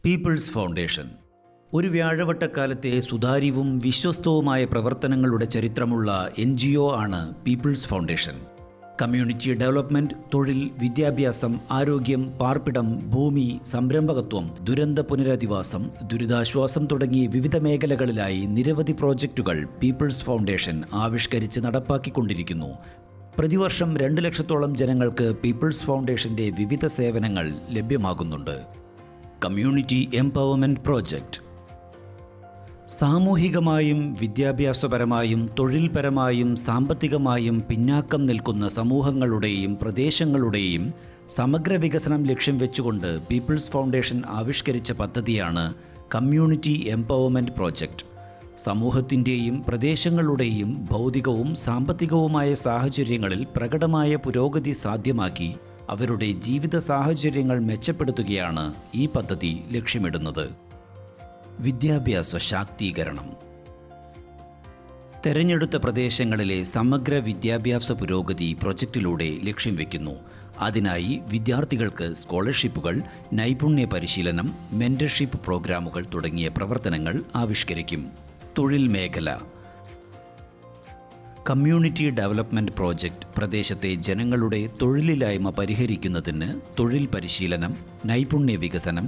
People's foundation ഒരു വ്യാഴവട്ടക്കാലത്തെ സുതാര്യവും വിശ്വസ്തവുമായ പ്രവർത്തനങ്ങളുടെ ചരിത്രമുള്ള NGO ആണ് പീപ്പിൾസ് ഫൗണ്ടേഷൻ. കമ്മ്യൂണിറ്റി ഡെവലപ്മെന്റ്, തൊഴിൽ, വിദ്യാഭ്യാസം, ആരോഗ്യം, പാർപ്പിടം, ഭൂമി, സംരംഭകത്വം, ദുരന്ത പുനരധിവാസം, ദുരിതാശ്വാസം തുടങ്ങി വിവിധ മേഖലകളിലായി നിരവധി പ്രോജക്റ്റുകൾ പീപ്പിൾസ് ഫൗണ്ടേഷൻ ആവിഷ്കരിച്ച് നടപ്പാക്കിക്കൊണ്ടിരിക്കുന്നു. പ്രതിവർഷം 2 ലക്ഷത്തോളം ജനങ്ങൾക്ക് പീപ്പിൾസ് ഫൗണ്ടേഷന്റെ വിവിധ സേവനങ്ങൾ ലഭ്യമാകുന്നുണ്ട്. കമ്മ്യൂണിറ്റി എംപവർമെന്റ് പ്രോജക്റ്റ് സാമൂഹികമായും വിദ്യാഭ്യാസപരമായും തൊഴിൽപരമായും സാമ്പത്തികമായും പിന്നാക്കം നിൽക്കുന്ന സമൂഹങ്ങളുടെയും പ്രദേശങ്ങളുടെയും സമഗ്ര വികസനം ലക്ഷ്യം വെച്ചുകൊണ്ട് പീപ്പിൾസ് ഫൗണ്ടേഷൻ ആവിഷ്കരിച്ച പദ്ധതിയാണ് കമ്മ്യൂണിറ്റി എംപവർമെന്റ് പ്രോജക്റ്റ്. സമൂഹത്തിൻ്റെയും പ്രദേശങ്ങളുടെയും ഭൗതികവും സാമ്പത്തികവുമായ സാഹചര്യങ്ങളിൽ പ്രകടമായ പുരോഗതി സാധ്യമാക്കി അവരുടെ ജീവിത സാഹചര്യങ്ങൾ മെച്ചപ്പെടുത്തുകയാണ് ഈ പദ്ധതി ലക്ഷ്യമിടുന്നത്. വിദ്യാഭ്യാസ ശാക്തീകരണം തെരഞ്ഞെടുത്ത പ്രദേശങ്ങളിലെ സമഗ്ര വിദ്യാഭ്യാസ പുരോഗതി പ്രൊജക്റ്റിലൂടെ ലക്ഷ്യം വയ്ക്കുന്നു. അതിനായി വിദ്യാർത്ഥികൾക്ക് സ്കോളർഷിപ്പുകൾ, നൈപുണ്യ പരിശീലനം, മെന്റർഷിപ്പ് പ്രോഗ്രാമുകൾ തുടങ്ങിയ പ്രവർത്തനങ്ങൾ ആവിഷ്കരിക്കും. തൊഴിൽ മേഖല കമ്മ്യൂണിറ്റി ഡെവലപ്മെന്റ് പ്രോജക്റ്റ് പ്രദേശത്തെ ജനങ്ങളുടെ തൊഴിലില്ലായ്മ പരിഹരിക്കുന്നതിന് തൊഴിൽ പരിശീലനം, നൈപുണ്യ വികസനം,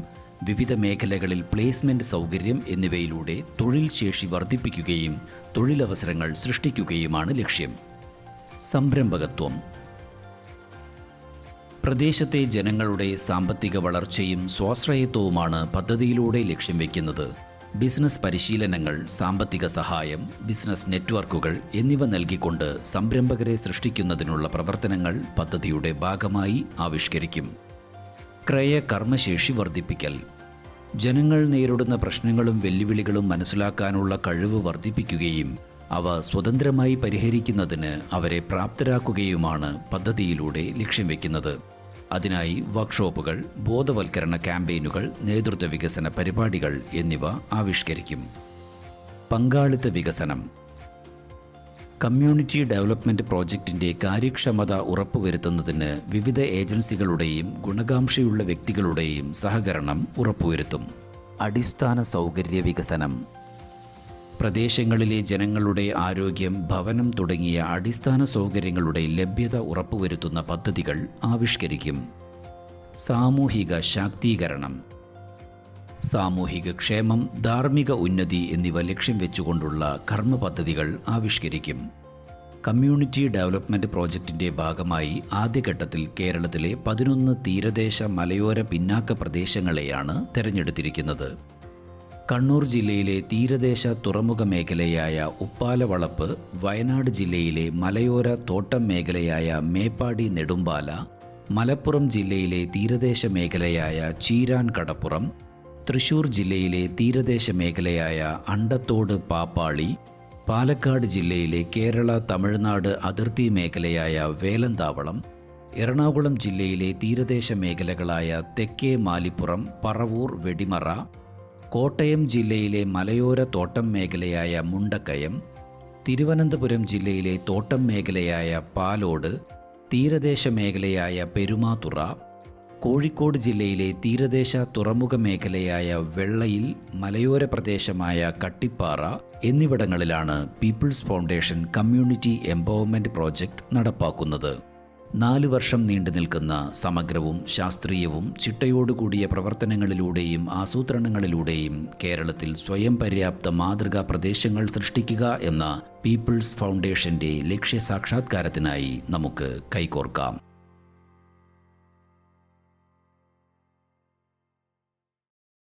വിവിധ മേഖലകളിൽ പ്ലേസ്മെന്റ് സൗകര്യം എന്നിവയിലൂടെ തൊഴിൽ ശേഷി വർദ്ധിപ്പിക്കുകയും തൊഴിലവസരങ്ങൾ സൃഷ്ടിക്കുകയുമാണ് ലക്ഷ്യം. സംരംഭകത്വം പ്രദേശത്തെ ജനങ്ങളുടെ സാമ്പത്തിക വളർച്ചയും സ്വാശ്രയത്വവുമാണ് പദ്ധതിയിലൂടെ ലക്ഷ്യം വയ്ക്കുന്നത്. ബിസിനസ് പരിശീലനങ്ങൾ, സാമ്പത്തിക സഹായം, ബിസിനസ് നെറ്റ്വർക്കുകൾ എന്നിവ നൽകിക്കൊണ്ട് സംരംഭകരെ സൃഷ്ടിക്കുന്നതിനുള്ള പ്രവർത്തനങ്ങൾ പദ്ധതിയുടെ ഭാഗമായി ആവിഷ്കരിക്കും. കർമ്മശേഷി വർദ്ധിപ്പിക്കൽ ജനങ്ങൾ നേരിടുന്ന പ്രശ്നങ്ങളും വെല്ലുവിളികളും മനസ്സിലാക്കാനുള്ള കഴിവ് വർദ്ധിപ്പിക്കുകയും അവ സ്വതന്ത്രമായി പരിഹരിക്കുന്നതിന് അവരെ പ്രാപ്തരാക്കുകയുമാണ് പദ്ധതിയിലൂടെ ലക്ഷ്യം വയ്ക്കുന്നത്. അതിനായി വർക്ക്ഷോപ്പുകൾ, ബോധവൽക്കരണ ക്യാമ്പയിനുകൾ, നേതൃത്വ വികസന പരിപാടികൾ എന്നിവ ആവിഷ്കരിക്കും. പങ്കാളിത്ത വികസനം കമ്മ്യൂണിറ്റി ഡെവലപ്മെന്റ് പ്രോജക്റ്റിന്റെ കാര്യക്ഷമത ഉറപ്പുവരുത്തുന്നതിന് വിവിധ ഏജൻസികളുടെയും ഗുണകാംക്ഷയുള്ള വ്യക്തികളുടെയും സഹകരണം ഉറപ്പുവരുത്തും. അടിസ്ഥാന സൗകര്യ വികസനം പ്രദേശങ്ങളിലെ ജനങ്ങളുടെ ആരോഗ്യം, ഭവനം തുടങ്ങിയ അടിസ്ഥാന സൗകര്യങ്ങളുടെ ലഭ്യത ഉറപ്പുവരുത്തുന്ന പദ്ധതികൾ ആവിഷ്കരിക്കും. സാമൂഹിക ശാക്തീകരണം സാമൂഹിക ക്ഷേമം, ധാർമ്മിക ഉന്നതി എന്നിവ ലക്ഷ്യം വെച്ചുകൊണ്ടുള്ള കർമ്മ പദ്ധതികൾ ആവിഷ്കരിക്കും. കമ്മ്യൂണിറ്റി ഡെവലപ്മെന്റ് പ്രോജക്റ്റിന്റെ ഭാഗമായി ആദ്യഘട്ടത്തിൽ കേരളത്തിലെ 11 തീരദേശ മലയോര പിന്നാക്ക പ്രദേശങ്ങളെയാണ് തെരഞ്ഞെടുത്തിരിക്കുന്നത്. കണ്ണൂർ ജില്ലയിലെ തീരദേശ തുറമുഖ മേഖലയായ ഉപ്പാലവളപ്പ്, വയനാട് ജില്ലയിലെ മലയോര തോട്ടം മേഖലയായ മേപ്പാടി നെടുമ്പാല, മലപ്പുറം ജില്ലയിലെ തീരദേശ മേഖലയായ ചീരാൻ കടപ്പുറം, തൃശൂർ ജില്ലയിലെ തീരദേശ മേഖലയായ അണ്ടത്തോട് പാപ്പാളി, പാലക്കാട് ജില്ലയിലെ കേരള തമിഴ്നാട് അതിർത്തി മേഖലയായ വേലന്താവളം, എറണാകുളം ജില്ലയിലെ തീരദേശ മേഖലകളായ തെക്കേ മാലിപ്പുറം, പറവൂർ, വെടിമറ, കോട്ടയം ജില്ലയിലെ മലയോര തോട്ടം മേഖലയായ മുണ്ടക്കയം, തിരുവനന്തപുരം ജില്ലയിലെ തോട്ടം മേഖലയായ പാലോട്, തീരദേശ മേഖലയായ പെരുമാതുറ, കോഴിക്കോട് ജില്ലയിലെ തീരദേശ തുറമുഖ മേഖലയായ വെള്ളയിൽ, മലയോര പ്രദേശമായ കട്ടിപ്പാറ എന്നിവിടങ്ങളിലാണ് people's foundation community empowerment project നടപ്പാക്കുന്നത്. 4 വർഷം നീണ്ടു നിൽക്കുന്ന സമഗ്രവും ശാസ്ത്രീയവും ചിട്ടയോടുകൂടിയ പ്രവർത്തനങ്ങളിലൂടെയും ആസൂത്രണങ്ങളിലൂടെയും കേരളത്തിൽ സ്വയം പര്യാപ്ത മാതൃകാ പ്രദേശങ്ങൾ സൃഷ്ടിക്കുക എന്ന പീപ്പിൾസ് ഫൗണ്ടേഷന്റെ ലക്ഷ്യ സാക്ഷാത്കാരത്തിനായി നമുക്ക് കൈകോർക്കാം.